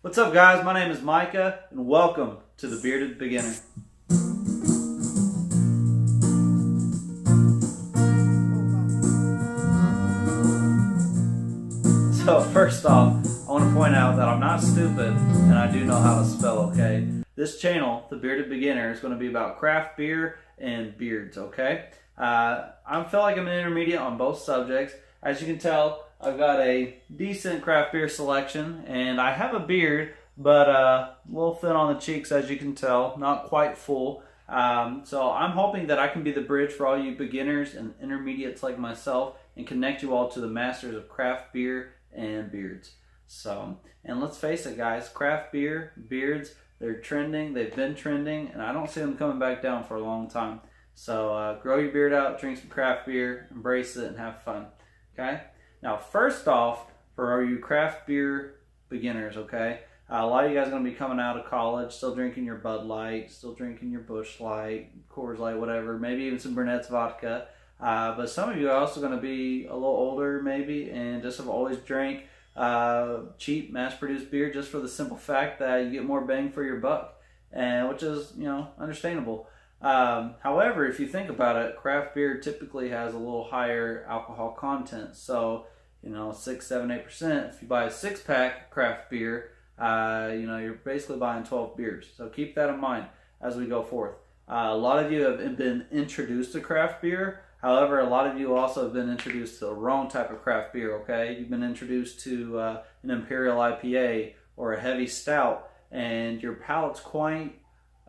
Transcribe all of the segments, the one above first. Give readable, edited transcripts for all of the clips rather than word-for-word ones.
What's up, guys? My name is Micah, and welcome to the Bearded Beginner. So first off, I want to point out that I'm not stupid, and I do know how to spell, okay? This channel, the Bearded Beginner, is going to be about craft beer and beards, okay? I feel like I'm an intermediate on both subjects. As you can tell, I've got a decent craft beer selection, and I have a beard, but a little thin on the cheeks, as you can tell, not quite full. So I'm hoping that I can be the bridge for all you beginners and intermediates like myself and connect you all to the masters of craft beer and beards. So, and let's face it, guys, craft beer, beards, they're trending, they've been trending, and I don't see them coming back down for a long time. So grow your beard out, drink some craft beer, embrace it, and have fun, okay? Now, first off, for all you craft beer beginners, okay, a lot of you guys are going to be coming out of college, still drinking your Bud Light, still drinking your Busch Light, Coors Light, whatever, maybe even some Burnett's vodka. But some of you are also going to be a little older maybe and just have always drank cheap mass-produced beer just for the simple fact that you get more bang for your buck, and which is, you know, understandable. However, if you think about it, craft beer typically has a little higher alcohol content. So, you know, 6, 7, 8%. If you buy a 6-pack craft beer, you know, you're basically buying 12 beers. So keep that in mind as we go forth. A lot of you have been introduced to craft beer. However, a lot of you also have been introduced to the wrong type of craft beer, okay? You've been introduced to an Imperial IPA or a heavy stout, and your palates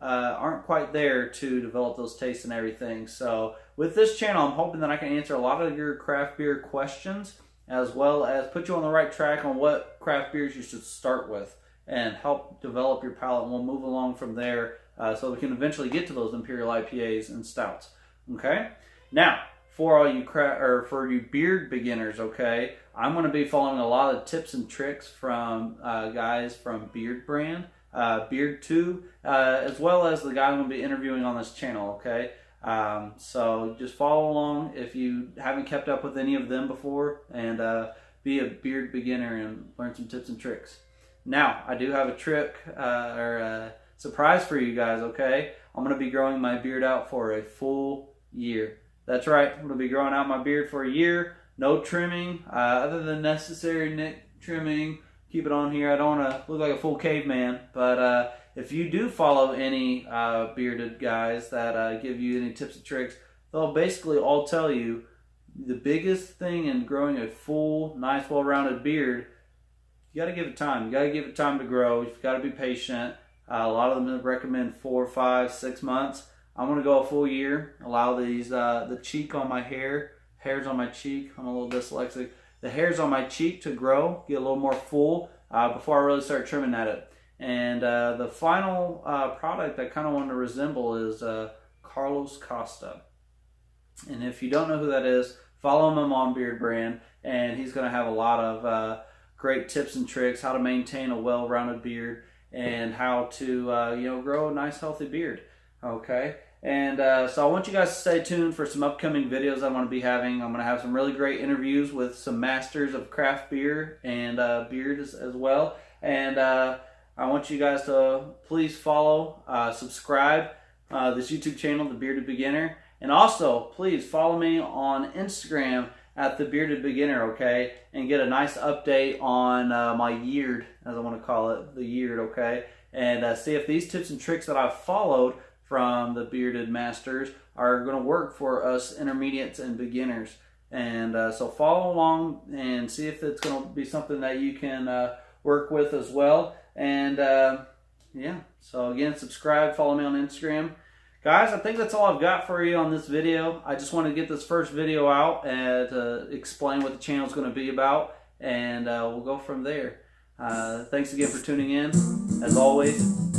aren't quite there to develop those tastes and everything. So with this channel, I'm hoping that I can answer a lot of your craft beer questions, as well as put you on the right track on what craft beers you should start with and help develop your palate, and we'll move along from there so we can eventually get to those Imperial IPAs and stouts. Okay? Now, for all you for you beard beginners, okay, I'm going to be following a lot of tips and tricks from guys from Beard Brand, Beard 2, as well as the guy I'm going to be interviewing on this channel, okay? So just follow along if you haven't kept up with any of them before, and be a beard beginner and learn some tips and tricks. Now, I do have a trick or a surprise for you guys, okay? I'm going to be growing my beard out for a full year. That's right, I'm going to be growing out my beard for a year. No trimming, other than necessary neck trimming. Keep it on here. I don't want to look like a full caveman, but if you do follow any bearded guys that give you any tips and tricks, they'll basically all tell you the biggest thing in growing a full, nice, well-rounded beard, you got to give it time. You got to give it time to grow. You've got to be patient. A lot of them recommend 4, 5, 6 months. I'm going to go a full year. Allow these the cheek on my hairs on my cheek. I'm a little dyslexic. The hairs on my cheek to grow, get a little more full before I really start trimming at it. And the final product I kind of want to resemble is Carlos Costa. And if you don't know who that is, follow him on Beard Brand, and he's going to have a lot of great tips and tricks, how to maintain a well-rounded beard, and how to you know, grow a nice healthy beard. Okay, and so I want you guys to stay tuned for some upcoming videos I'm going to be having. I'm going to have some really great interviews with some masters of craft beer and beard as well. And I want you guys to please follow, subscribe this YouTube channel, The Bearded Beginner. And also, please follow me on Instagram at The Bearded Beginner, okay? And get a nice update on my yeared, as I want to call it, the yeared, okay? And see if these tips and tricks that I've followed from the bearded masters are going to work for us intermediates and beginners. And so follow along and see if it's going to be something that you can work with as well. And yeah, so again, subscribe, follow me on Instagram. Guys, I think that's all I've got for you on this video. I just want to get this first video out and explain what the channel is going to be about, and we'll go from there. Thanks again for tuning in. As always,